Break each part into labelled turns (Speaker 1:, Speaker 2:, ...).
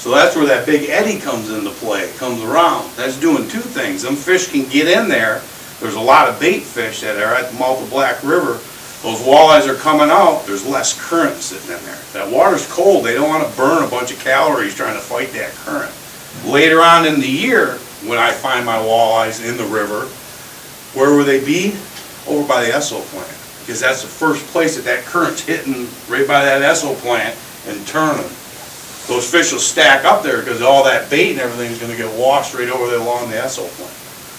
Speaker 1: So that's where that big eddy comes into play, comes around. That's doing two things. Them fish can get in there. There's a lot of bait fish that are at the mouth of Black River. Those walleyes are coming out, there's less current sitting in there. That water's cold, they don't want to burn a bunch of calories trying to fight that current. Later on in the year, when I find my walleyes in the river, where will they be? Over by the Esso plant. Because that's the first place that current's hitting, right by that Esso plant, and turning. Those fish will stack up there because all that bait and everything is going to get washed right over there along the Esso plant.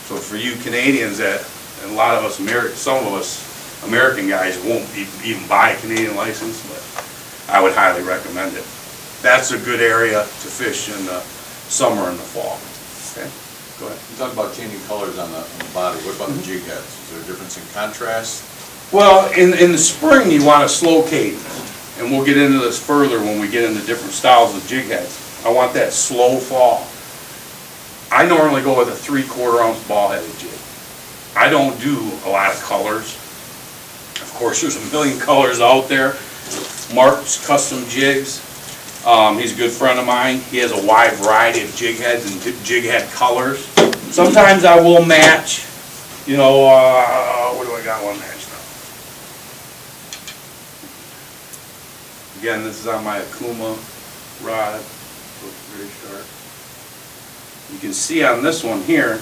Speaker 1: So for you Canadians and a lot of us, some of us American guys won't even buy a Canadian license, but I would highly recommend it. That's a good area to fish in the summer and the fall. Okay, go ahead.
Speaker 2: You talked about changing colors on the body. What about the jig heads? Is there a difference in contrast?
Speaker 1: Well, in the spring you want a slow cadence, and we'll get into this further when we get into different styles of jig heads. I want that slow fall. I normally go with a 3/4 ounce ball-headed jig. I don't do a lot of colors. Of course, there's a million colors out there. Mark's Custom Jigs. He's a good friend of mine. He has a wide variety of jig heads and jig head colors. Sometimes I will match, you know, what do I got one match now? Again, this is on my Akuma rod. Looks very sharp. You can see on this one here,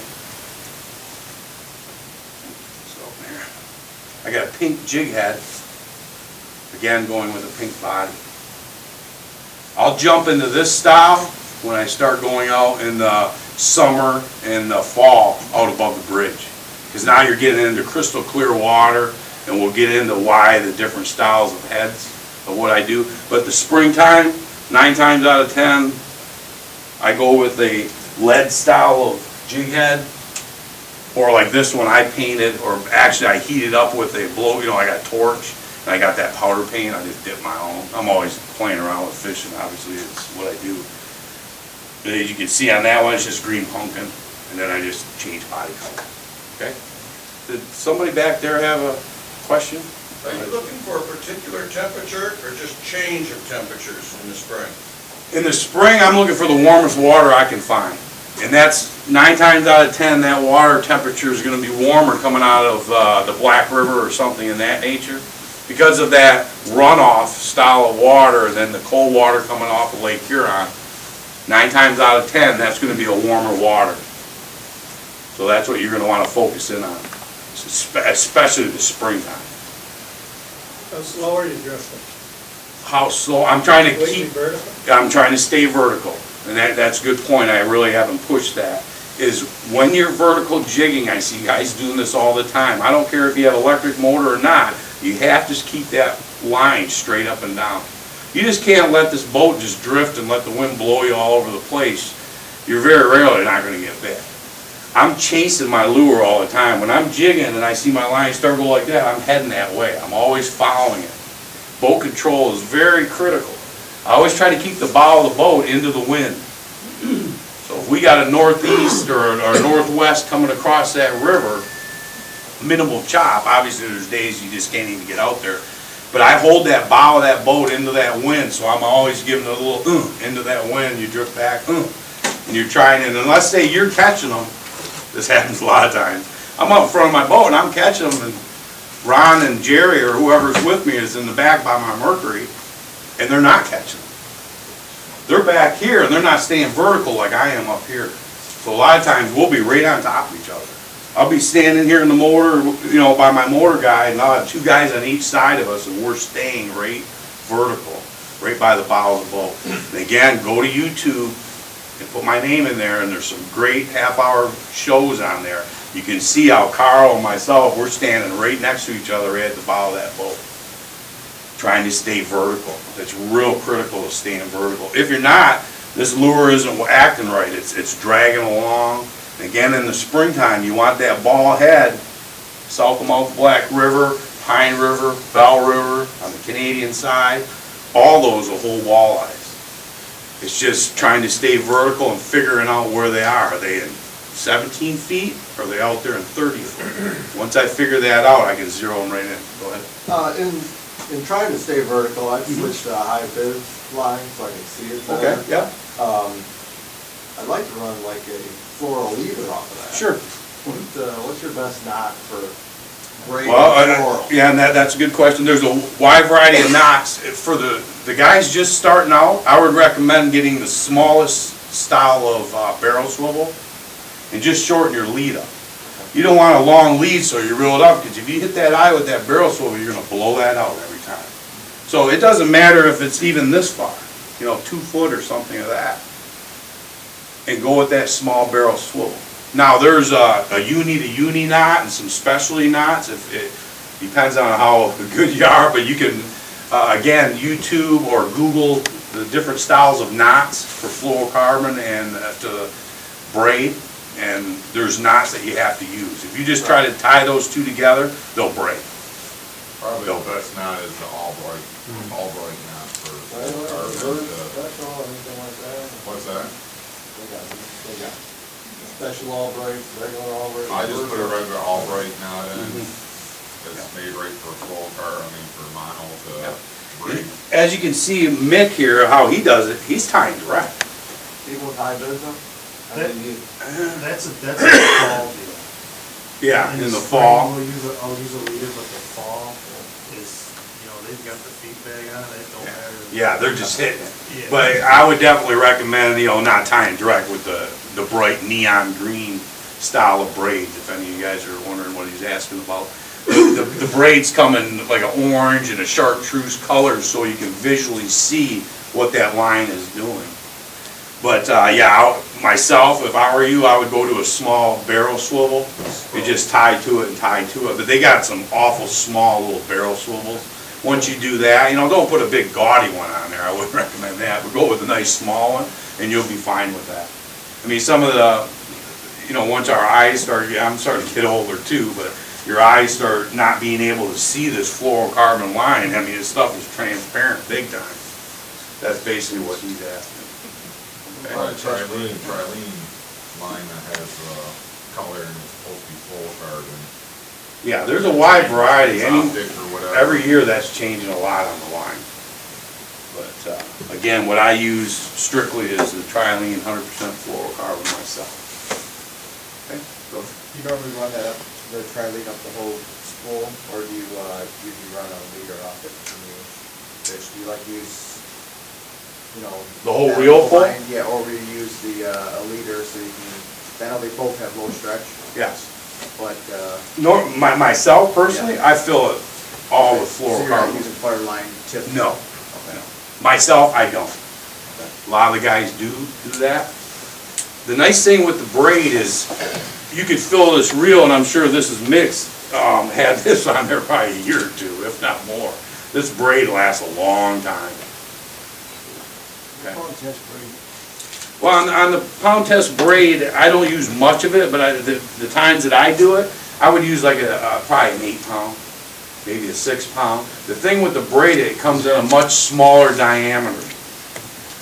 Speaker 1: I got a pink jig head, again going with a pink body. I'll jump into this style when I start going out in the summer and the fall out above the bridge. Because now you're getting into crystal clear water, and we'll get into why the different styles of heads of what I do. But the springtime, 9 times out of 10, I go with a lead style of jig head. Or like this one, I painted, or actually I heated up with a blow, you know, I got torch, and I got that powder paint, I just dip my own. I'm always playing around with fishing, obviously, it's what I do. But as you can see on that one, it's just green pumpkin, and then I just change body color. Okay? Did somebody back there have a question?
Speaker 3: Are you looking for a particular temperature, or just change of temperatures in the spring?
Speaker 1: In the spring, I'm looking for the warmest water I can find. And that's 9 times out of 10, that water temperature is going to be warmer coming out of the Black River or something in that nature. Because of that runoff style of water, and then the cold water coming off of Lake Huron, 9 times out of 10, that's going to be a warmer water. So that's what you're going to want to focus in on, especially the springtime.
Speaker 4: How slow are you drifting?
Speaker 1: How slow? I'm trying to
Speaker 4: Completely vertical?
Speaker 1: I'm trying to stay vertical. And that's a good point, I really haven't pushed that, is when you're vertical jigging, I see guys doing this all the time. I don't care if you have electric motor or not, you have to just keep that line straight up and down. You just can't let this boat just drift and let the wind blow you all over the place. You're very rarely not going to get bit. I'm chasing my lure all the time. When I'm jigging and I see my line start going like that, I'm heading that way. I'm always following it. Boat control is very critical. I always try to keep the bow of the boat into the wind. So if we got a northeast or a northwest coming across that river, minimal chop, obviously there's days you just can't even get out there, but I hold that bow of that boat into that wind, so I'm always giving a little into that wind, you drift back, and you're trying, and let's say you're catching them, this happens a lot of times, I'm up in front of my boat and I'm catching them, and Ron and Jerry or whoever's with me is in the back by my Mercury, and they're not catching them. They're back here and they're not staying vertical like I am up here. So a lot of times we'll be right on top of each other. I'll be standing here in the motor, you know, by my motor guide, and I'll have 2 guys on each side of us, and we're staying right vertical, right by the bow of the boat. And again, go to YouTube and put my name in there, and there's some great half-hour shows on there. You can see how Carl and myself, we're standing right next to each other right at the bow of that boat, trying to stay vertical. It's real critical to staying vertical. If you're not, this lure isn't acting right. It's dragging along. Again, in the springtime, you want that ball head, south of mouth Black River, Pine River, Bell River, on the Canadian side, all those will hold walleyes. It's just trying to stay vertical and figuring out where they are. Are they in 17 feet, or are they out there in 30 feet? Once I figure that out, I can zero them right in. Go ahead.
Speaker 5: In trying to stay vertical, I've switched to a high bib line so I can see it better.
Speaker 1: Okay, yeah.
Speaker 5: run like a floral leader off of that.
Speaker 1: Sure.
Speaker 5: What's your best knot for braid
Speaker 1: Well,
Speaker 5: floral?
Speaker 1: yeah, and that's a good question. There's a wide variety of knots. For the guys just starting out, I would recommend getting the smallest style of barrel swivel and just shorten your lead up. You don't want a long lead so you reel it up, because if you hit that eye with that barrel swivel, you're going to blow that out every time. So it doesn't matter if it's even this far, 2 foot or something of that. And go with that small barrel swivel. Now there's a uni knot and some specialty knots. It depends on how good you are, but you can, again, YouTube or Google the different styles of knots for fluorocarbon and to braid. And there's knots that you have to use. If you just try to tie those two together, they'll break.
Speaker 2: Probably the best knot is the Albright knot for what's that?
Speaker 5: They got special Albright, regular Albright.
Speaker 2: I just put a regular Albright knot in. It's made right for for mono to braid.
Speaker 1: As you can see, Mick here, how he does it, he's tying direct.
Speaker 5: People with high wisdom?
Speaker 6: That's a fall deal.
Speaker 1: Yeah, in the
Speaker 6: spring,
Speaker 1: fall.
Speaker 6: I'll use a leader, but the fall is, they've got the feet bag on it, it don't matter.
Speaker 1: Yeah, they're just hitting it.
Speaker 6: Yeah.
Speaker 1: But I would definitely recommend, not tying direct with the bright neon green style of braids, if any of you guys are wondering what he's asking about. The braids come in like an orange and a chartreuse color, so you can visually see what that line is doing. But yeah, myself, if I were you, I would go to a small barrel swivel. You just tie to it and tie to it. But they got some awful small little barrel swivels. Once you do that, don't put a big gaudy one on there. I wouldn't recommend that. But go with a nice small one, and you'll be fine with that. I mean, some of the, once our eyes start, I'm starting to get older too, but your eyes start not being able to see this fluorocarbon line. I mean, this stuff is transparent big time. That's basically what he's asking.
Speaker 2: Trilene line that has color and it's supposed to be fluorocarbon.
Speaker 1: Yeah, there's a wide variety.
Speaker 2: Optic or whatever.
Speaker 1: Every year that's changing a lot on the line. But again, what I use strictly is the Trilene 100% fluorocarbon myself. Okay, go.
Speaker 5: You normally run the Trilene up the whole spool, or do you usually run a leader off it when you fish? Do you like use,
Speaker 1: The whole reel full?
Speaker 5: Yeah, or we use the a leader so you can. I know they both have low stretch.
Speaker 1: Yes.
Speaker 5: But
Speaker 1: Myself personally,
Speaker 5: Yeah.
Speaker 1: I fill it all with
Speaker 5: So you're not
Speaker 1: fluorocarbon.
Speaker 5: using clear line tip?
Speaker 1: No.
Speaker 5: Okay.
Speaker 1: No. Myself, I don't. A lot of the guys do that. The nice thing with the braid is you could fill this reel, and I'm sure this is mixed, had this on there probably a year or two, if not more. This braid lasts a long time. Okay. Well, on the pound test braid, I don't use much of it, but the times that I do it, I would use like probably an 8 pound, maybe a 6 pound. The thing with the braid, it comes in a much smaller diameter.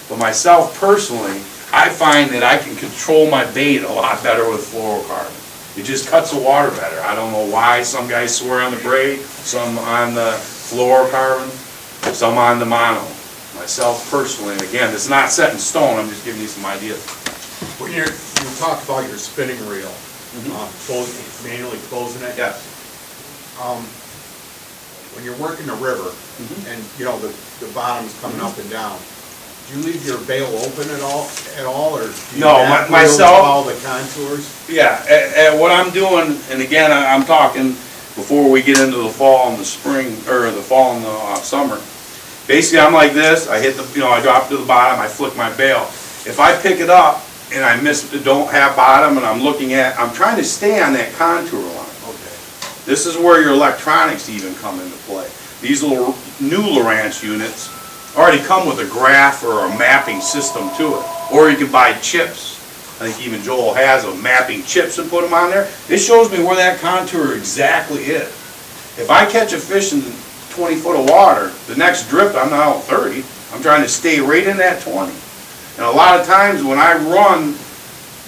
Speaker 1: But myself personally, I find that I can control my bait a lot better with fluorocarbon. It just cuts the water better. I don't know why. Some guys swear on the braid, some on the fluorocarbon, some on the mono. Myself personally, and again, it's not set in stone, I'm just giving you some ideas.
Speaker 7: When you talk about your spinning reel, manually closing it.
Speaker 1: Yes.
Speaker 7: When you're working the river, and the bottom's coming up and down, do you leave your bail open at all, or do you
Speaker 1: myself
Speaker 7: follow the contours?
Speaker 1: Yeah, and what I'm doing, and again, I'm talking before we get into the fall and the spring, or the fall and the summer. Basically, I'm like this. I hit the, I drop to the bottom. I flick my bail. If I pick it up and I don't have bottom, and I'm trying to stay on that contour line.
Speaker 7: Okay.
Speaker 1: This is where your electronics even come into play. These little new Lowrance units already come with a graph or a mapping system to it. Or you can buy chips. I think even Joel has a mapping chips and put them on there. It shows me where that contour exactly is. If I catch a fish in 20 foot of water, the next drift I'm not out 30. I'm trying to stay right in that 20. And a lot of times when I run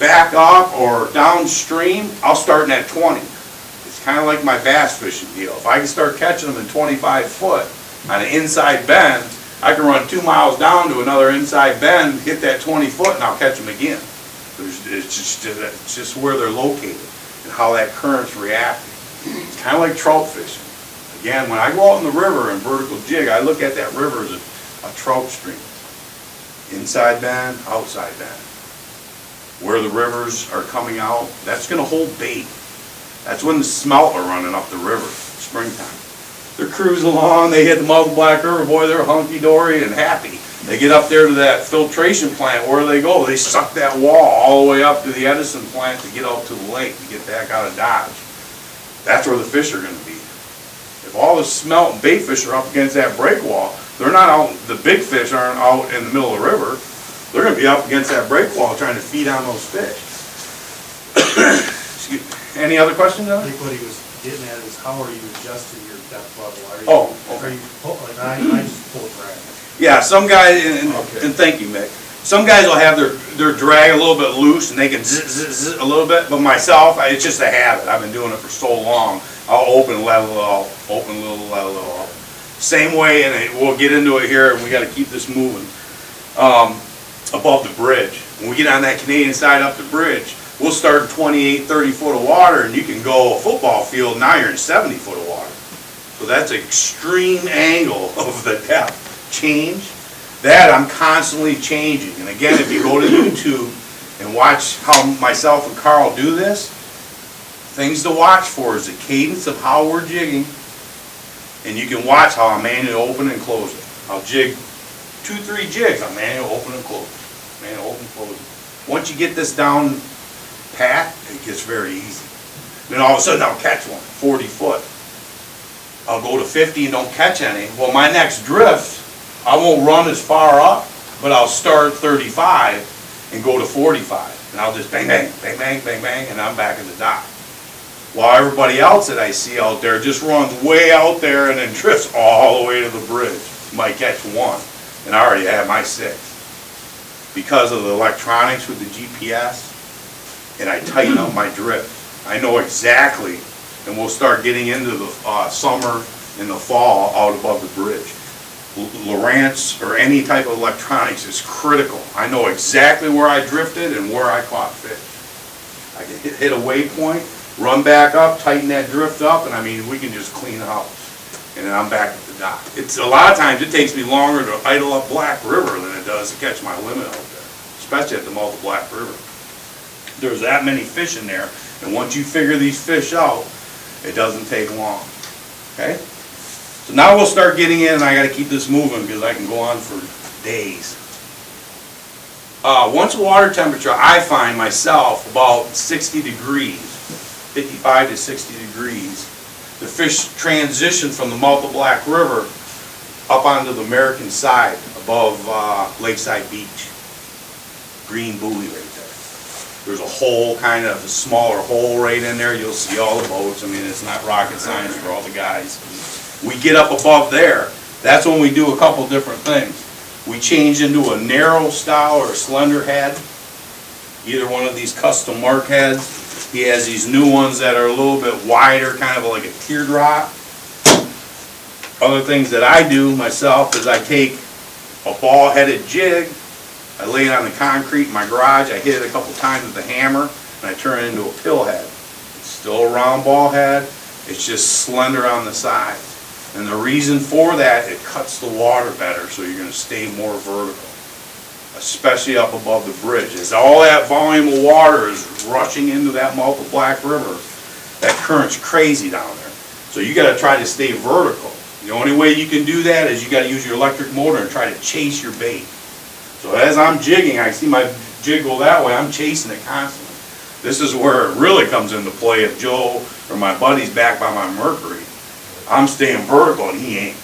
Speaker 1: back up or downstream, I'll start in that 20. It's kind of like my bass fishing deal. If I can start catching them in 25 foot on an inside bend, I can run 2 miles down to another inside bend, hit that 20 foot, and I'll catch them again. It's just where they're located and how that current's reacting. It's kind of like trout fishing. Again, when I go out in the river and vertical jig, I look at that river as a trout stream. Inside bend, outside bend. Where the rivers are coming out, that's going to hold bait. That's when the smelt are running up the river, springtime. They're cruising along, they hit the mouth of the Black River, boy, they're hunky-dory and happy. They get up there to that filtration plant, where do they go? They suck that wall all the way up to the Edison plant to get out to the lake, to get back out of Dodge. That's where the fish are going to be. If all the smelt and bait fish are up against that break wall, they're not out, the big fish aren't out in the middle of the river. They're going to be up against that break wall trying to feed on those fish. Excuse me. Any other questions,
Speaker 6: I
Speaker 1: John?
Speaker 6: think what he was getting at is how are you adjusting your depth level? Are you,
Speaker 1: Oh, okay.
Speaker 6: Are you, like I just pull drag.
Speaker 1: Yeah, some guys, and
Speaker 7: Okay.
Speaker 1: thank you, Mick. Some guys will have their drag a little bit loose and they can zzz a little bit, but myself, it's just a habit. I've been doing it for so long. I'll open, let a little out, open a little, let a little out. Same way, and we'll get into it here, and we got to keep this moving. Above the bridge. When we get on that Canadian side up the bridge, we'll start 28, 30 foot of water, and you can go a football field, now you're in 70 foot of water. So that's an extreme angle of the depth change. That I'm constantly changing. And again, if you go to YouTube and watch how myself and Carl do this, things to watch for is the cadence of how we're jigging, and you can watch how I manually open and close it. I'll jig 2-3 jigs, I'll manually open and close it. Manually open and close it. Once you get this down pat, it gets very easy. Then all of a sudden I'll catch one, 40 foot. I'll go to 50 and don't catch any. Well, my next drift, I won't run as far up, but I'll start 35 and go to 45. And I'll just bang, bang, bang, bang, bang, bang, and I'm back in the dock. While everybody else that I see out there just runs way out there and then drifts all the way to the bridge. Might catch one, and I already have my 6. Because of the electronics with the GPS, and I tighten up my drift. I know exactly, and we'll start getting into the summer and the fall out above the bridge. Lowrance or any type of electronics is critical. I know exactly where I drifted and where I caught fish. I can hit a waypoint, run back up, tighten that drift up, and I mean, we can just clean house. And then I'm back at the dock. It's a lot of times it takes me longer to idle up Black River than it does to catch my limit out there, especially at the mouth of Black River. There's that many fish in there, and once you figure these fish out, it doesn't take long. Okay? So now we'll start getting in, and I got to keep this moving because I can go on for days. Once water temperature, I find myself about 60 degrees, 55 to 60 degrees. The fish transition from the mouth of Black River up onto the American side above Lakeside Beach. Green buoy right there. There's a hole, kind of a smaller hole right in there. You'll see all the boats. I mean, it's not rocket science for all the guys. We get up above there, that's when we do a couple different things. We change into a narrow style or a slender head, either one of these custom mark heads. He has these new ones that are a little bit wider, kind of like a teardrop. Other things that I do myself is I take a ball-headed jig, I lay it on the concrete in my garage, I hit it a couple times with a hammer, and I turn it into a pill head. It's still a round ball head, it's just slender on the side. And the reason for that, it cuts the water better, so you're going to stay more vertical, especially up above the bridge. As all that volume of water is rushing into that mouth of Black River, that current's crazy down there. So you got to try to stay vertical. The only way you can do that is you got to use your electric motor and try to chase your bait. So as I'm jigging, I see my jig go that way, I'm chasing it constantly. This is where it really comes into play if Joe or my buddy's back by my Mercury. I'm staying vertical and he ain't.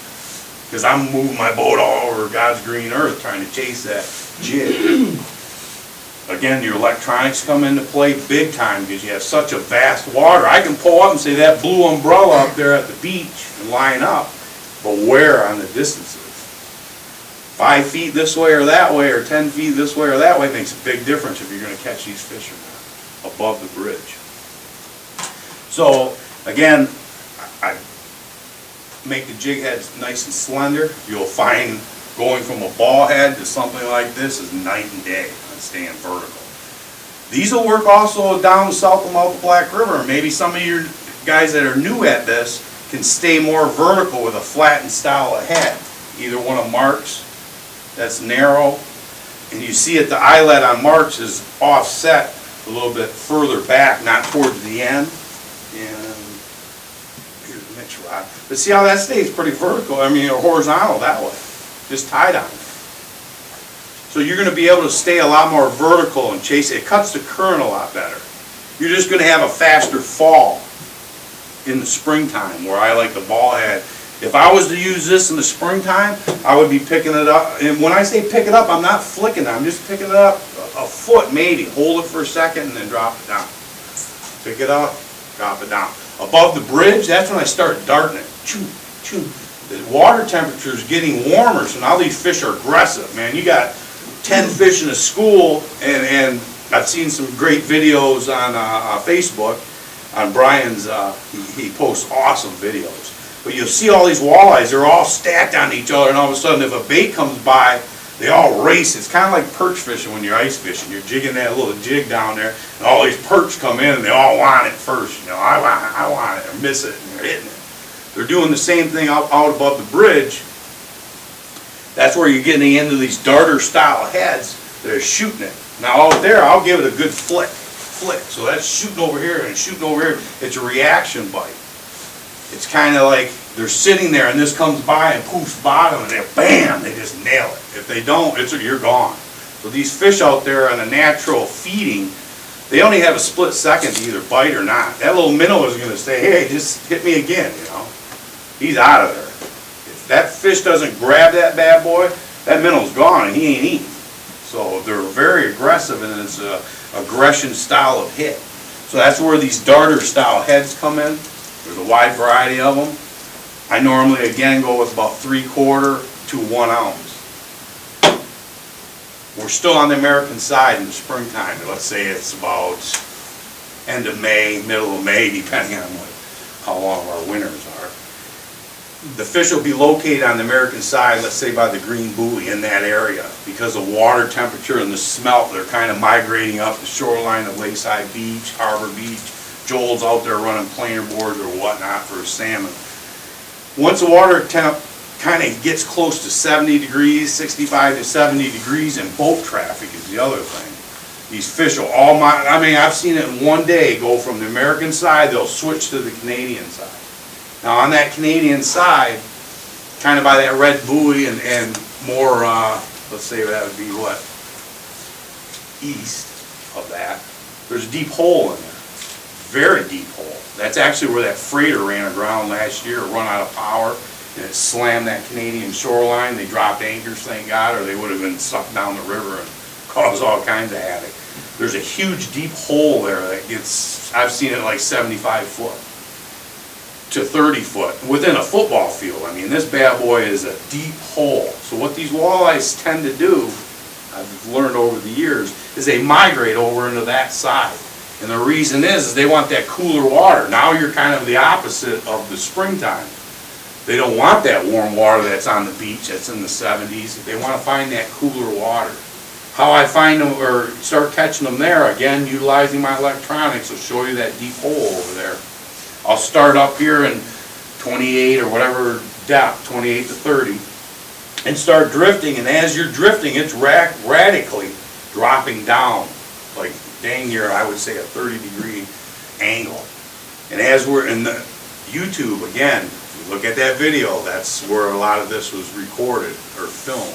Speaker 1: Because I'm moving my boat all over God's green earth trying to chase that jig. Again, your electronics come into play big time because you have such a vast water. I can pull up and say that blue umbrella up there at the beach and line up, but where on the distances? 5 feet this way or that way, or 10 feet this way or that way makes a big difference if you're going to catch these fish or not, above the bridge. So, again, I make the jig heads nice and slender. You'll find going from a ball head to something like this is night and day on staying vertical. These will work also down south of the Black River. Maybe some of your guys that are new at this can stay more vertical with a flattened style of head. Either one of Mark's that's narrow, and you see it, the eyelet on Mark's is offset a little bit further back, not towards the end. And here's the mix rod. But see how that stays pretty vertical, I mean, or horizontal that way, just tied on. So you're going to be able to stay a lot more vertical and chase it. It cuts the current a lot better. You're just going to have a faster fall in the springtime, where I like the ball head. If I was to use this in the springtime, I would be picking it up. And when I say pick it up, I'm not flicking it. I'm just picking it up a foot maybe. Hold it for a second and then drop it down. Pick it up, drop it down. Above the bridge, that's when I start darting it. Choo, choo. The water temperature is getting warmer, so now these fish are aggressive, man. You got 10 fish in a school, and I've seen some great videos on Facebook. On Brian's, he posts awesome videos. But you'll see all these walleyes, they're all stacked on each other, and all of a sudden if a bait comes by, they all race. It's kind of like perch fishing when you're ice fishing. You're jigging that little jig down there, and all these perch come in, and they all want it first. You know, I want it, or miss it, and they're hitting it. They're doing the same thing out above the bridge. That's where you're getting into these darter style heads that are shooting it. Now out there, I'll give it a good flick. So that's shooting over here and shooting over here. It's a reaction bite. It's kind of like they're sitting there and this comes by and poofs bottom and they bam, they just nail it. If they don't, you're gone. So these fish out there on a natural feeding, they only have a split second to either bite or not. That little minnow is going to say, hey, just hit me again, you know. He's out of there. If that fish doesn't grab that bad boy, that minnow's gone and he ain't eating. So they're very aggressive, and it's a aggression style of hit. So that's where these darter style heads come in. There's a wide variety of them. I normally again go with about 3/4 to 1 ounce. We're still on the American side in the springtime. Let's say it's about end of May, middle of May, depending on how long our winters are. The fish will be located on the American side, let's say by the green buoy in that area. Because of water temperature and the smelt, they're kind of migrating up the shoreline of Lakeside Beach, Harbor Beach. Joel's out there running planer boards or whatnot for salmon. Once the water temp kind of gets close to 70 degrees, 65 to 70 degrees, and boat traffic is the other thing. These fish will all, I mean, I've seen it in one day go from the American side, they'll switch to the Canadian side. Now on that Canadian side, kind of by that red buoy and more, let's say that would be what, east of that, there's a deep hole in there, very deep hole. That's actually where that freighter ran aground last year, run out of power, and it slammed that Canadian shoreline. They dropped anchors, thank God, or they would have been sucked down the river and caused all kinds of havoc. There's a huge deep hole there that gets, I've seen it like 75 foot. To 30 foot, within a football field. I mean, this bad boy is a deep hole. So what these walleyes tend to do, I've learned over the years, is they migrate over into that side. And the reason is they want that cooler water. Now you're kind of the opposite of the springtime. They don't want that warm water that's on the beach, that's in the 70s. They want to find that cooler water. How I find them, or start catching them there, again, utilizing my electronics, will show you that deep hole over there. I'll start up here in 28 or whatever depth, 28 to 30, and start drifting. And as you're drifting, it's radically dropping down, like dang near, I would say, a 30-degree angle. And as we're in the YouTube, again, if you look at that video, that's where a lot of this was recorded or filmed.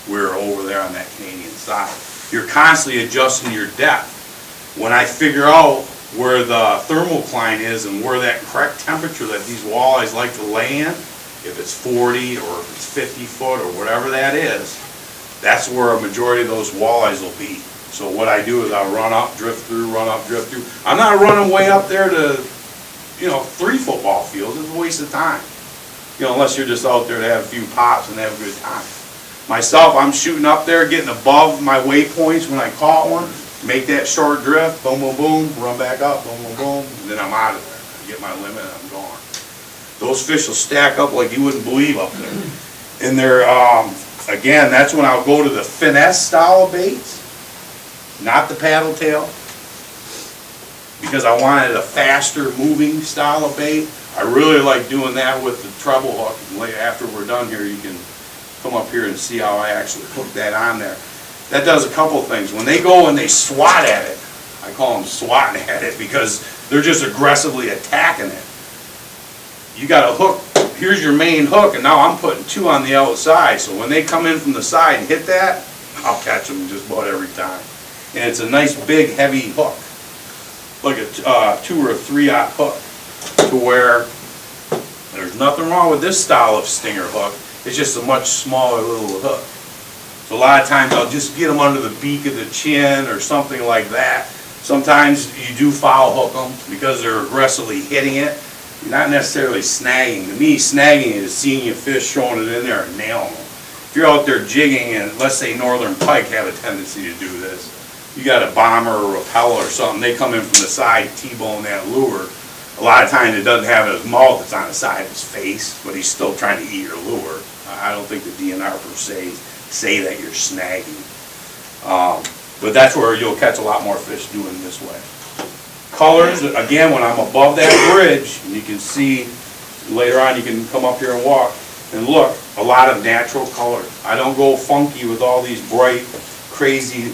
Speaker 1: We're over there on that Canadian side. You're constantly adjusting your depth. When I figure out where the thermocline is and where that correct temperature that these walleyes like to lay in, if it's 40 or if it's 50 foot or whatever that is, that's where a majority of those walleyes will be. So what I do is I run up, drift through, run up, drift through. I'm not running way up there to, 3 football fields. It's a waste of time. Unless you're just out there to have a few pops and have a good time. Myself, I'm shooting up there, getting above my waypoints when I caught one. Make that short drift, boom, boom, boom, run back up, boom, boom, boom, and then I'm out of there. I get my limit and I'm gone. Those fish will stack up like you wouldn't believe up there. And they're, again, that's when I'll go to the finesse style of baits, not the paddle tail. because I wanted a faster moving style of bait. I really like doing that with the treble hook. And later, after we're done here, you can come up here and see how I actually hook that on there. That does a couple things. When they go and they swat at it, I call them swatting at it because they're just aggressively attacking it. You got a hook, here's your main hook, and now I'm putting two on the outside, so when they come in from the side and hit that, I'll catch them just about every time. And it's a nice big heavy hook, like a 2 or 3/0 hook, to where there's nothing wrong with this style of stinger hook. It's just a much smaller little hook. So a lot of times I'll just get them under the beak of the chin or something like that. Sometimes you do foul hook them because they're aggressively hitting it. You're not necessarily snagging. To me, snagging is seeing a fish, throwing it in there and nailing them. If you're out there jigging, and let's say northern pike have a tendency to do this, you got a bomber or a repellent or something, they come in from the side, T-bone that lure. A lot of times it doesn't have his mouth, it's on the side of his face, but he's still trying to eat your lure. I don't think the DNR per se say that you're snagging. But that's where you'll catch a lot more fish doing this way. Colors, again, when I'm above that bridge, and you can see later on, you can come up here and walk and look, a lot of natural colors. I don't go funky with all these bright, crazy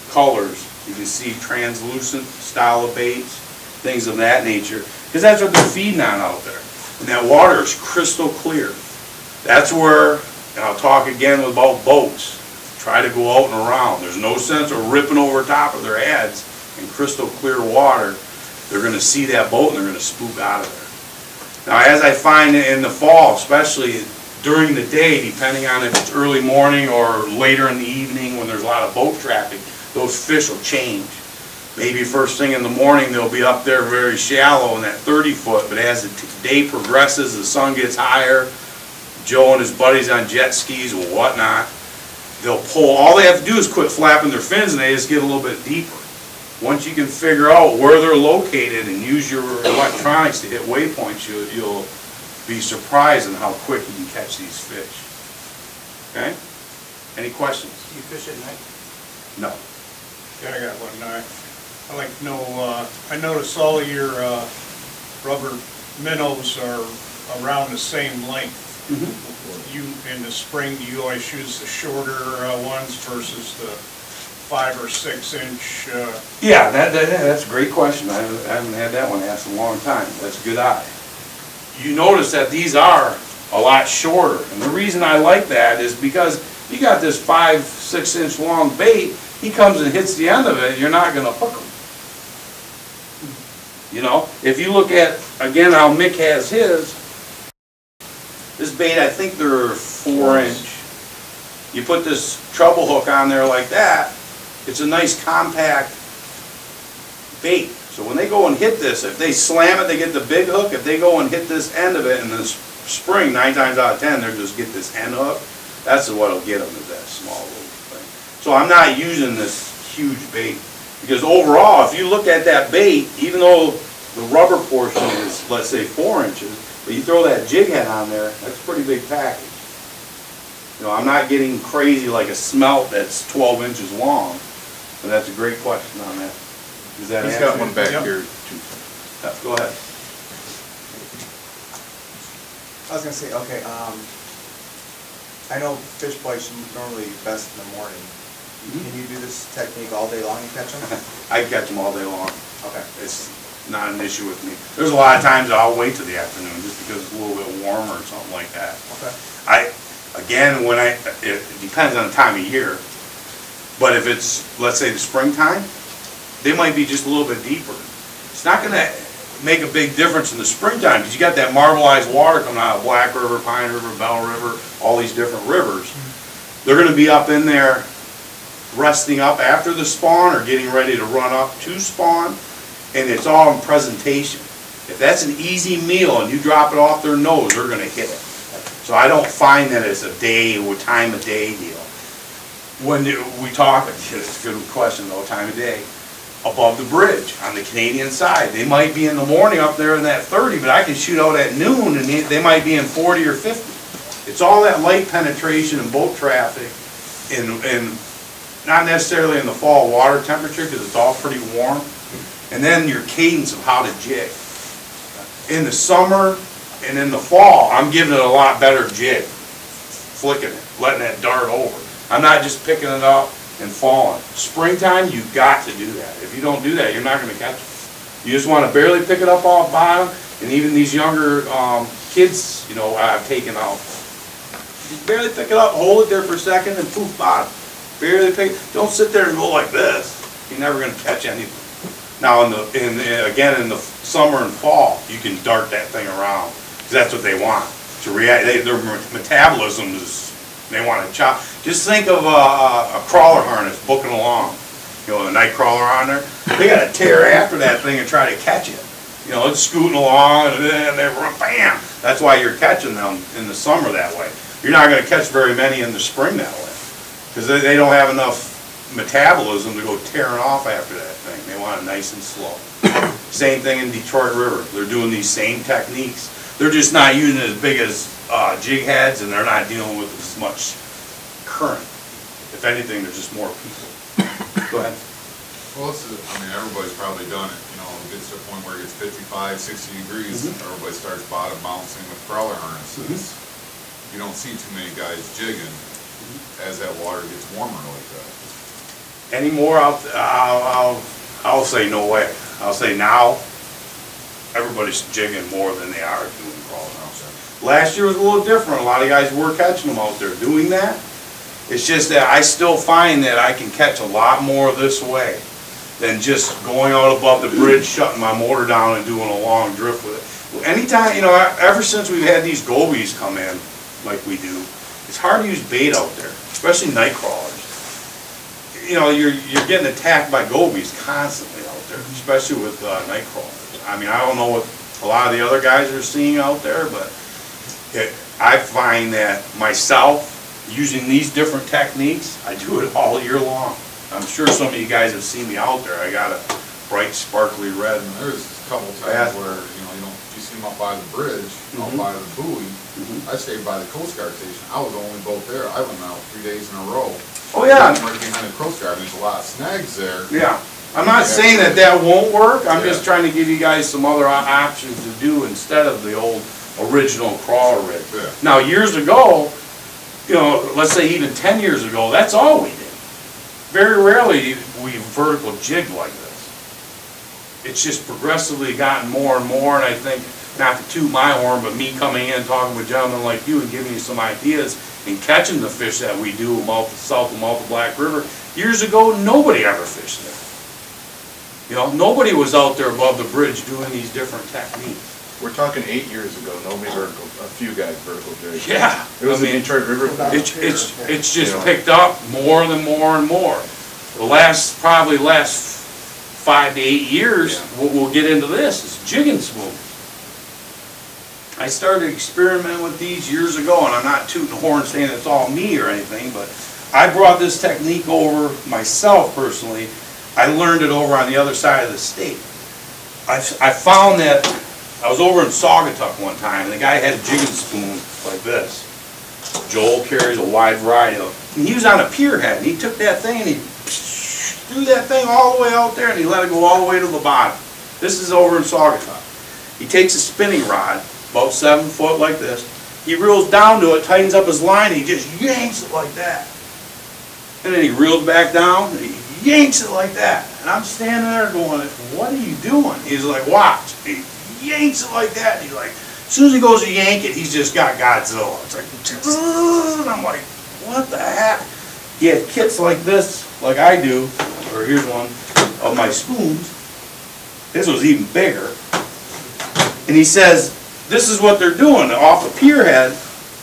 Speaker 1: colors. You can see translucent style of baits, things of that nature, because that's what they're feeding on out there. And that water is crystal clear. That's where, and I'll talk again about boats. Try to go out and around. There's no sense of ripping over top of their heads in crystal clear water. They're going to see that boat and they're going to spook out of there. Now, as I find in the fall, especially during the day, depending on if it's early morning or later in the evening when there's a lot of boat traffic, those fish will change. Maybe first thing in the morning they'll be up there very shallow in that 30-foot, but as the day progresses, the sun gets higher, Joe and his buddies on jet skis or whatnot, they'll pull. All they have to do is quit flapping their fins and they just get a little bit deeper. Once you can figure out where they're located and use your electronics to hit waypoints, you'll be surprised in how quick you can catch these fish. Okay? Any questions?
Speaker 4: Do you fish at night?
Speaker 1: No.
Speaker 4: Yeah, I got one. I like to know, I notice all of your rubber minnows are around the same length. You, in the spring, do you always use the shorter ones versus the 5 or 6 inch?
Speaker 1: Yeah, that's a great question. I haven't had that one asked in a long time. That's a good eye. You notice that these are a lot shorter. And the reason I like that is because you got this 5, 6 inch long bait, he comes and hits the end of it, you're not going to hook him. You know, if you look at, again, how Mick has his, this bait, I think they're 4 inch. You put this treble hook on there like that, it's a nice compact bait. So when they go and hit this, if they slam it, they get the big hook. If they go and hit this end of it in the spring, 9 times out of 10, they'll just get this end hook. That's what'll get them, is that small little thing. So I'm not using this huge bait. Because overall, if you look at that bait, even though the rubber portion is, let's say, 4 inches, but you throw that jig head on there, that's a pretty big package. You know, I'm not getting crazy like a smelt that's 12 inches long. But that's a great question on that. Does that
Speaker 2: He's
Speaker 1: answer
Speaker 2: got one
Speaker 1: it?
Speaker 2: back
Speaker 4: Yep.
Speaker 2: here too.
Speaker 1: Go ahead.
Speaker 5: I was gonna say, okay, I know fish bites normally best in the morning. Can you do this technique all day long and catch them?
Speaker 1: I catch them all day long.
Speaker 5: Okay.
Speaker 1: It's not an issue with me. There's a lot of times I'll wait till the afternoon just because it's a little bit warmer or something like that.
Speaker 5: Okay.
Speaker 1: Again, it depends on the time of year. But if it's, let's say, the springtime, they might be just a little bit deeper. It's not going to make a big difference in the springtime because you got that marbleized water coming out of Black River, Pine River, Bell River, all these different rivers. They're going to be up in there resting up after the spawn or getting ready to run up to spawn, and it's all in presentation. If that's an easy meal and you drop it off their nose, they're going to hit it. So I don't find that it's a day or time of day deal. When we talk, it's a good question though, time of day, above the bridge on the Canadian side. They might be in the morning up there in that 30, but I can shoot out at noon and they might be in 40 or 50. It's all that light penetration and boat traffic and not necessarily in the fall water temperature because it's all pretty warm, and then your cadence of how to jig. In the summer and in the fall, I'm giving it a lot better jig, flicking it, letting that dart over. I'm not just picking it up and falling. Springtime, you've got to do that. If you don't do that, you're not going to catch it. You just want to barely pick it up off bottom, and even these younger kids, you know, I've taken out. Just barely pick it up, hold it there for a second, and poof, bottom. Barely pick it. Don't sit there and go like this. You're never going to catch anything. Now, again, in the summer and fall, you can dart that thing around, because that's what they want. To react, their metabolism is, they want to chop. Just think of a crawler harness booking along. You know, a night crawler on there. They got to tear after that thing and try to catch it. You know, it's scooting along, and then they run, bam! That's why you're catching them in the summer that way. You're not going to catch very many in the spring that way, because they don't have enough metabolism to go tearing off after that thing. They want it nice and slow. Same thing in Detroit River. They're doing these same techniques. They're just not using as big as jig heads, and they're not dealing with as much current. If anything, there's just more people. Go ahead.
Speaker 2: Well, I mean, everybody's probably done it. You know, it gets to a point where it gets 55, 60 degrees, and everybody starts bottom bouncing with crawler harnesses. You don't see too many guys jigging as that water gets warmer like that.
Speaker 1: Anymore, I'll say no way. I'll say now, everybody's jigging more than they are doing crawling out there. Last year was a little different. A lot of guys were catching them out there doing that. It's just that I still find that I can catch a lot more this way than just going out above the bridge, shutting my motor down and doing a long drift with it. Anytime, you know, ever since we've had these gobies come in, like we do, it's hard to use bait out there, especially night crawlers. You know, you're getting attacked by gobies constantly out there, especially with night crawlers. I mean, I don't know what a lot of the other guys are seeing out there, but I find that myself, using these different techniques, I do it all year long. I'm sure some of you guys have seen me out there. I got a bright, sparkly red.
Speaker 2: And there's a couple times where, you see them up by the bridge, out by the buoy. I stayed by the Coast Guard station. I was the only boat there. I went out 3 days in a row.
Speaker 1: Oh yeah.
Speaker 2: Right behind the Coast Guard. There's a lot of snags there.
Speaker 1: Yeah. I'm not saying that won't work. I'm just trying to give you guys some other options to do instead of the old original crawler rig.
Speaker 2: Yeah.
Speaker 1: Now, years ago, you know, let's say even 10 years ago, that's all we did. Very rarely we vertical jigged like this. It's just progressively gotten more and more, and I think, not to toot my horn, but me coming in, talking with gentlemen like you and giving you some ideas and catching the fish that we do south of Malta Black River. Years ago, nobody ever fished there. You know, nobody was out there above the bridge doing these different techniques.
Speaker 8: We're talking 8 years ago, nobody vertical, a few guys vertical jigged.
Speaker 1: Yeah.
Speaker 8: It was the Detroit River.
Speaker 1: It's just picked up more and more and more. The probably last 5 to 8 years, we'll get into this, is jigging spoons. I started experimenting with these years ago, and I'm not tooting the horn saying it's all me or anything, but I brought this technique over myself personally. I learned it over on the other side of the state. I found that I was over in Saugatuck one time, and the guy had a jigging spoon like this. Joel carries a wide variety of them. And he was on a pier head, and he took that thing and he threw that thing all the way out there, and he let it go all the way to the bottom. This is over in Saugatuck. He takes a spinning rod, about 7 foot like this. He reels down to it, tightens up his line, and he just yanks it like that. And then he reels back down, and he yanks it like that. And I'm standing there going, what are you doing? He's like, watch. He yanks it like that. And he's like, as soon as he goes to yank it, he's just got Godzilla. It's like, and I'm like, what the heck? He had kits like this, like I do, or here's one of my spoons. This was even bigger. And he says, this is what they're doing off the pier head.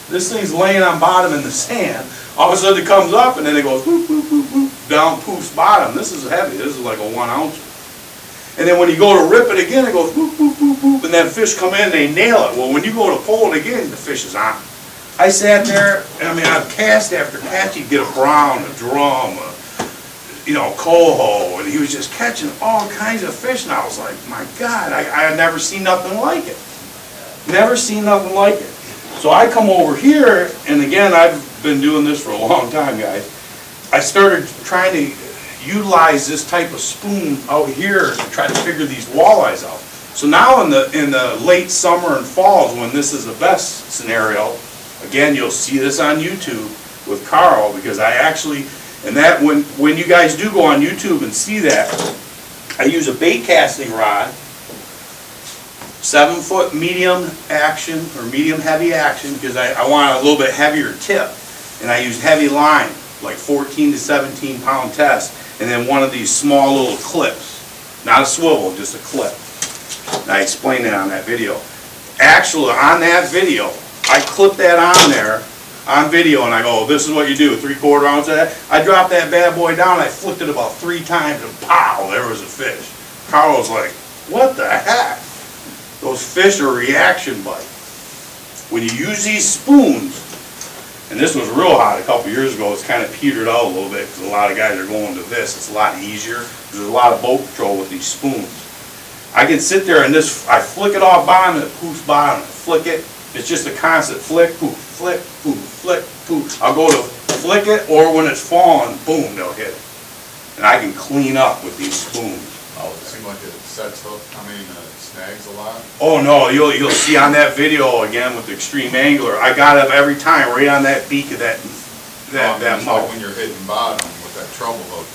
Speaker 1: This thing's laying on bottom in the sand. All of a sudden it comes up and then it goes whoop, whoop, whoop, whoop, down poofs bottom. This is heavy. This is like a 1 ounce. And then when you go to rip it again, it goes whoop, whoop, whoop, whoop, and then fish come in and they nail it. Well, when you go to pull it again, the fish is on. I sat there, and I mean, I'd cast after catch. He'd get a brown, a drum, a coho, and he was just catching all kinds of fish. And I was like, my God, I had never seen nothing like it. Never seen nothing like it. So I come over here, and again, I've been doing this for a long time, guys. I started trying to utilize this type of spoon out here to try to figure these walleyes out. So now in the late summer and fall, when this is the best scenario, again, you'll see this on YouTube with Carl, because I actually, and that when you guys do go on YouTube and see that, I use a bait casting rod, 7-foot medium action or medium heavy action, because I want a little bit heavier tip, and I use heavy line, like 14 to 17 pound test, and then one of these small little clips, not a swivel, just a clip. And I explained that on that video. Actually, on that video, I clipped that on there, on video, and I go, this is what you do, 3/4 ounce of that. I dropped that bad boy down, I flicked it about 3 times, and pow, there was a fish. Carl was like, what the heck? Those fish are reaction bite. When you use these spoons, and this was real hot a couple years ago, it's kind of petered out a little bit because a lot of guys are going to this. It's a lot easier. There's a lot of boat patrol with these spoons. I can sit there and this, I flick it off bottom, it poofs bottom, flick it. It's just a constant flick, poof, flick, poof, flick, poof. I'll go to flick it, or when it's falling, boom, they'll hit it. And I can clean up with these spoons.
Speaker 2: Oh, it seems like it sets hook, snags a lot.
Speaker 1: Oh no, you'll see on that video again with the Extreme Angler, I got them every time right on that beak of that
Speaker 2: Like
Speaker 1: mouth.
Speaker 2: when you're hitting bottom with that treble hook.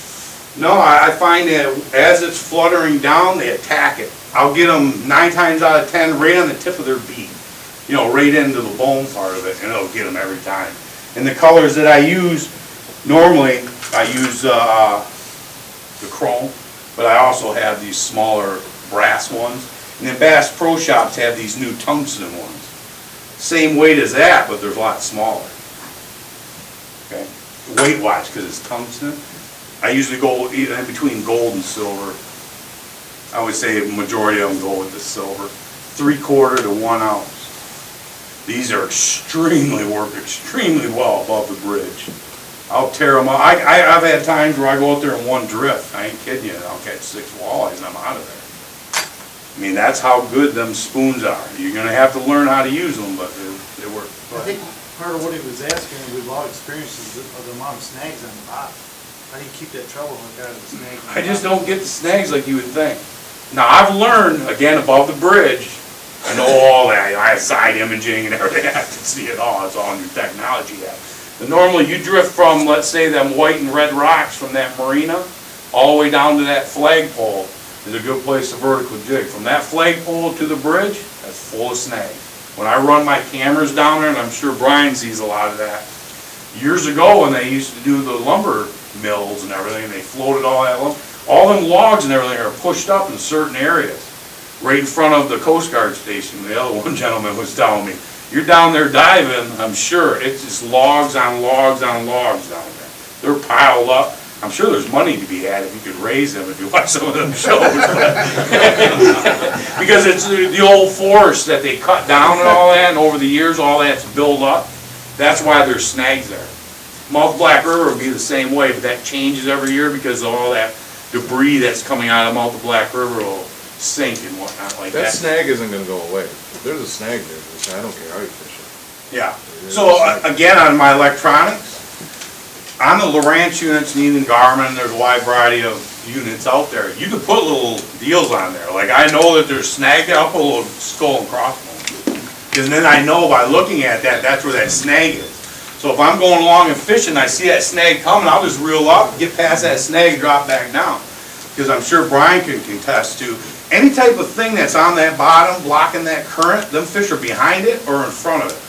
Speaker 1: No, I find that as it's fluttering down, they attack it. I'll get them 9 times out of 10 right on the tip of their beak. You know, right into the bone part of it, and it'll get them every time. And the colors that I use, normally I use the chrome, but I also have these smaller brass ones. And then Bass Pro Shops have these new tungsten ones. Same weight as that, but they're a lot smaller. Okay, weight watch because it's tungsten. I usually go in between gold and silver. I would say the majority of them go with the silver. 3/4 to 1 ounce. These are work extremely well above the bridge. I'll tear them up. I've had times where I go out there in one drift. I ain't kidding you. And I'll catch 6 walleyes and I'm out of there. I mean, that's how good them spoons are. You're going to have to learn how to use them, but they work.
Speaker 6: I think part of what he was asking, we've all experienced, is the amount of snags on the bottom. How do you keep that treble hook out of the snags?
Speaker 1: I just don't get the snags like you would think. Now, I've learned, again, above the bridge, I know all that. I have side imaging and everything. I have to see it all. It's all new technology. But normally, you drift from, let's say, them white and red rocks from that marina all the way down to that flagpole is a good place to vertical jig. From that flagpole to the bridge, that's full of snags. When I run my cameras down there, and I'm sure Brian sees a lot of that, years ago when they used to do the lumber mills and everything, they floated all that lumber, all them logs and everything are pushed up in certain areas. Right in front of the Coast Guard station, the other one gentleman was telling me, you're down there diving, I'm sure, it's just logs on logs on logs down there. They're piled up. I'm sure there's money to be had if you could raise them if you watch some of them shows. Because it's the old forest that they cut down and all that, and over the years all that's built up. That's why there's snags there. Mouth Black River will be the same way, but that changes every year because of all that debris that's coming out of Mouth of Black River will sink and whatnot like that.
Speaker 8: That snag isn't going to go away. If there's a snag there, I don't care how you fish it.
Speaker 1: Yeah. So again, on my electronics, on the Lowrance units and even Garmin, there's a wide variety of units out there. You can put little deals on there. Like I know that there's snag, I'll put a little skull and crossbones. Because then I know by looking at that, that's where that snag is. So if I'm going along and fishing, I see that snag coming, I'll just reel up, get past that snag, drop back down. Because I'm sure Brian can contest too. Any type of thing that's on that bottom, blocking that current, them fish are behind it or in front of it.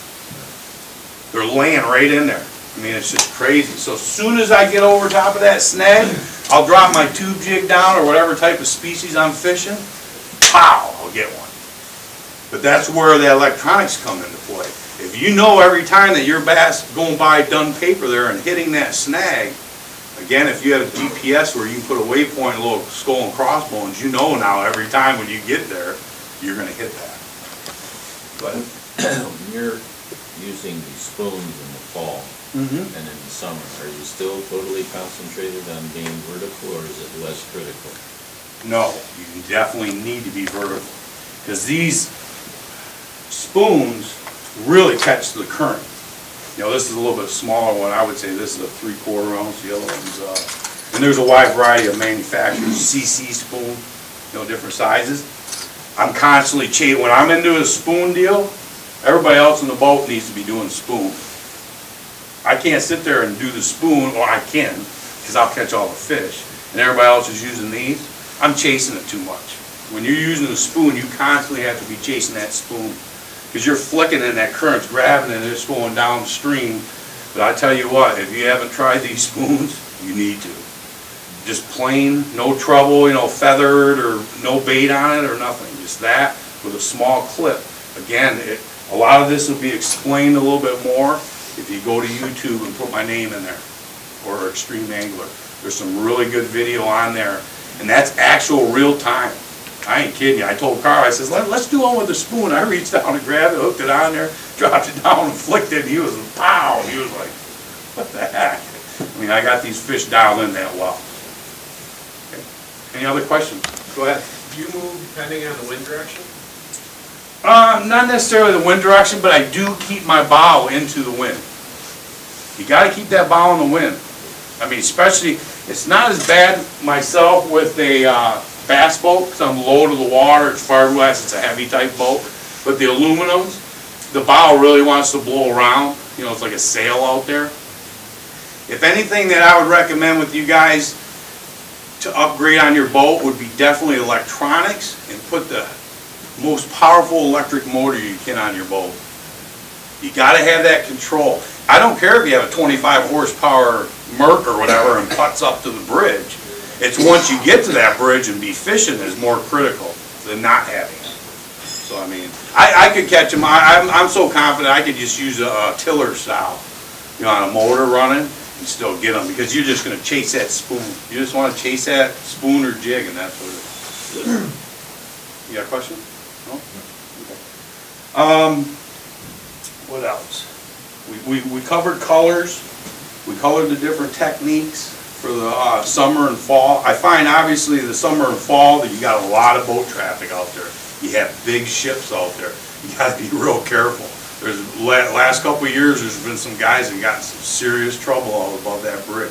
Speaker 1: They're laying right in there. I mean, it's just crazy. So as soon as I get over top of that snag, I'll drop my tube jig down or whatever type of species I'm fishing. Pow, I'll get one. But that's where the electronics come into play. If you know every time that your bass going by done paper there and hitting that snag, again, if you have a GPS where you can put a waypoint, a little skull and crossbones, you know now every time when you get there, you're going to hit that. But
Speaker 9: when you're using these spoons in the fall and in the summer, are you still totally concentrated on being vertical, or is it less critical?
Speaker 1: no, you definitely need to be vertical. Because these spoons really catch the current. You know, this is a little bit smaller one. I would say this is a 3/4 ounce. The other one's, and there's a wide variety of manufacturers, CC spoon, you know, different sizes. I'm constantly chasing. When I'm into a spoon deal, everybody else in the boat needs to be doing spoon. I can't sit there and do the spoon, or I can, because I'll catch all the fish, and everybody else is using these. I'm chasing it too much. When you're using the spoon, you constantly have to be chasing that spoon, because you're flicking and that current's grabbing and it's going downstream. But I tell you what, if you haven't tried these spoons, you need to. Just plain, no trouble, you know, feathered or no bait on it or nothing. Just that with a small clip. Again, a lot of this will be explained a little bit more if you go to YouTube and put my name in there, or Extreme Angler. There's some really good video on there, and that's actual real time. I ain't kidding you. I told Carl, I says, let's do one with a spoon. I reached down and grabbed it, hooked it on there, dropped it down and flicked it, and he was, pow! He was like, what the heck? I mean, I got these fish dialed in that well. Okay. Any other questions? Go ahead.
Speaker 10: Do you move depending on the wind direction?
Speaker 1: Not necessarily the wind direction, but I do keep my bow into the wind. You got to keep that bow in the wind. I mean, especially, it's not as bad myself with a bass boat, because I'm low to the water, it's fiberglass, it's a heavy type boat. But the aluminums, the bow really wants to blow around. You know, it's like a sail out there. If anything that I would recommend with you guys to upgrade on your boat would be definitely electronics, and put the most powerful electric motor you can on your boat. You got to have that control. I don't care if you have a 25 horsepower Merc or whatever and putts up to the bridge. It's once you get to that bridge and be fishing is more critical than not having it. So I mean, I could catch them. I'm so confident I could just use a tiller style, you know, on a motor running, and still get them, because you're just going to chase that spoon. You just want to chase that spoon or jig, and that's what it is. You got a question? No? Okay. What else? We covered colors. We colored the different techniques for the summer and fall. I find obviously the summer and fall that you got a lot of boat traffic out there. You have big ships out there. You got to be real careful. There's last couple of years, there's been some guys that got some serious trouble out above that bridge.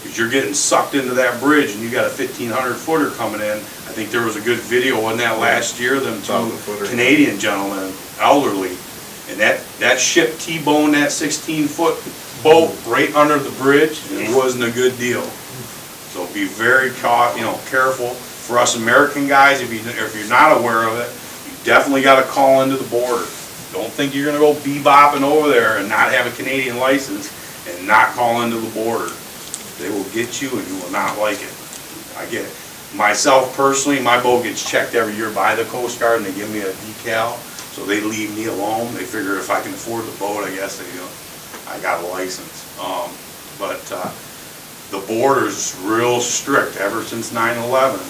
Speaker 1: Because you're getting sucked into that bridge and you got a 1,500 footer coming in. I think there was a good video on that last year, them two Canadian gentlemen, elderly, and that ship T-boned that 16-foot boat right under the bridge, and it wasn't a good deal. So be very careful. For us American guys, if you're not aware of it, you definitely got to call into the border. Don't think you're going to go bebopping over there and not have a Canadian license and not call into the border. They will get you, and you will not like it. I get it. Myself personally, my boat gets checked every year by the Coast Guard, and they give me a decal, so they leave me alone. They figure if I can afford the boat, I guess I got a license. But the border's real strict ever since 9/11.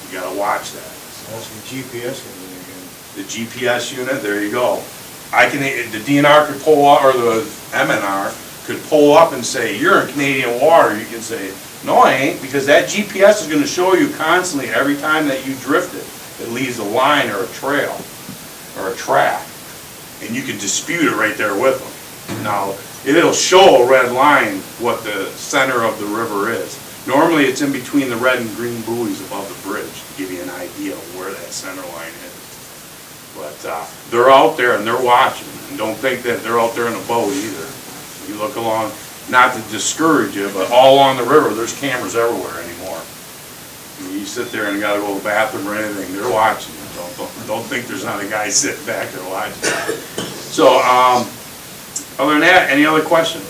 Speaker 1: You got to watch that.
Speaker 11: That's the GPS unit again.
Speaker 1: The GPS unit, there you go. The DNR could pull up, or the MNR could pull up and say, you're in Canadian water. You can say, no I ain't, because that GPS is going to show you constantly every time that you drift it. It leaves a line or a trail or a track, and you can dispute it right there with them. Now, it'll show a red line what the center of the river is. Normally it's in between the red and green buoys above the bridge to give you an idea of where that center line is. But they're out there and they're watching. And don't think that they're out there in a boat either. You look along, not to discourage you, but all along the river there's cameras everywhere anymore. I mean, you sit there and you got to go to the bathroom or anything, they're watching you. Don't think there's not a guy sitting back there watching you. So, other than that, any other questions?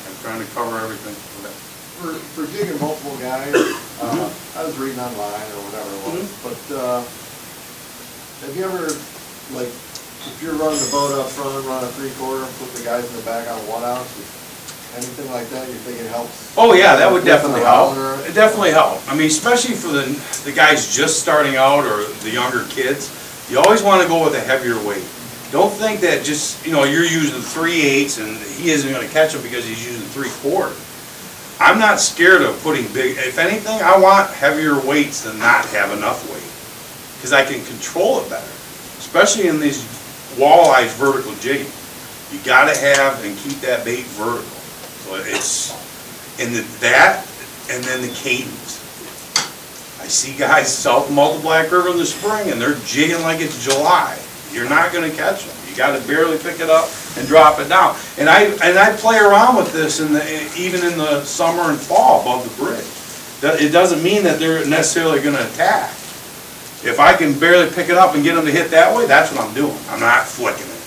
Speaker 1: I'm trying to cover everything.
Speaker 11: For jigging multiple guys, I was reading online or whatever it was, but have you ever, like, if you're running the boat up front, run a 3/4 and put the guys in the back on a 1 ounce, anything like that, you think it helps?
Speaker 1: Oh yeah, that would definitely help. It definitely help. I mean, especially for the guys just starting out or the younger kids, you always want to go with a heavier weight. Don't think that just, you're using 3/8 and he isn't going to catch them because he's using 3/4. I'm not scared of putting big, if anything, I want heavier weights than not have enough weight, because I can control it better, especially in these walleyes vertical jigging. You gotta have and keep that bait vertical. So it's, and that, and then the cadence. I see guys south of Multi-Black River in the spring and they're jigging like it's July. You're not gonna catch them. You gotta barely pick it up and drop it down. And I play around with this even in the summer and fall above the bridge. It doesn't mean that they're necessarily gonna attack. If I can barely pick it up and get them to hit that way, that's what I'm doing. I'm not flicking it.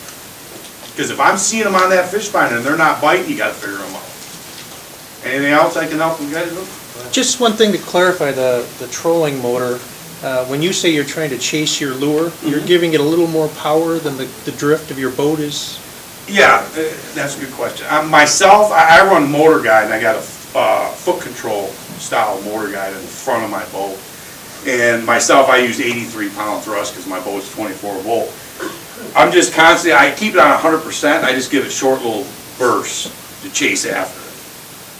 Speaker 1: Because if I'm seeing them on that fish finder and they're not biting, you gotta figure them out. Anything else I can help you guys with?
Speaker 12: Just one thing to clarify, the trolling motor, when you say you're trying to chase your lure, you're giving it a little more power than the drift of your boat is?
Speaker 1: Yeah, that's a good question. Myself, I run motor guide, and I got a foot control style motor guide in the front of my boat. And myself, I use 83-pound thrust because my boat's 24 volt. I'm just constantly, I keep it on 100%, I just give it short little bursts to chase after it.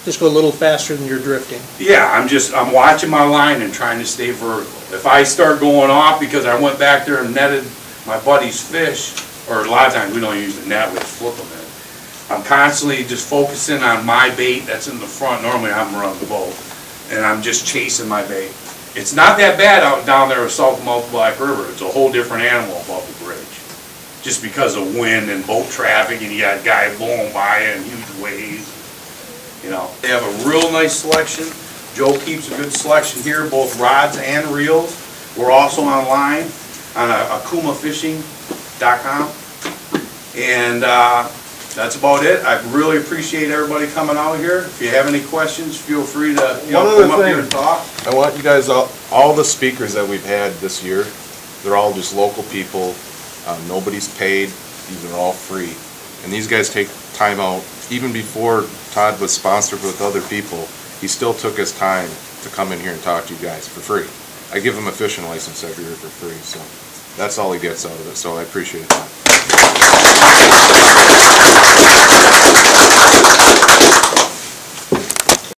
Speaker 12: Just go a little faster than you're drifting.
Speaker 1: Yeah, I'm watching my line and trying to stay vertical. If I start going off because I went back there and netted my buddy's fish, or a lot of times we don't use the net, we just flip them in. I'm constantly just focusing on my bait that's in the front. Normally I'm running the boat, and I'm just chasing my bait. It's not that bad out down there south of Multi-Black River. It's a whole different animal above the bridge. Just because of wind and boat traffic, and you got guys blowing by and huge waves. You know, they have a real nice selection. Joe keeps a good selection here, both rods and reels. We're also online on akumafishing.com. And that's about it. I really appreciate everybody coming out here. If you have any questions, feel free to come up here and talk.
Speaker 8: I want you guys, all the speakers that we've had this year, they're all just local people. Nobody's paid. These are all free. And these guys take time out. Even before Todd was sponsored with other people, he still took his time to come in here and talk to you guys for free. I give him a fishing license every year for free, so that's all he gets out of it, so I appreciate that.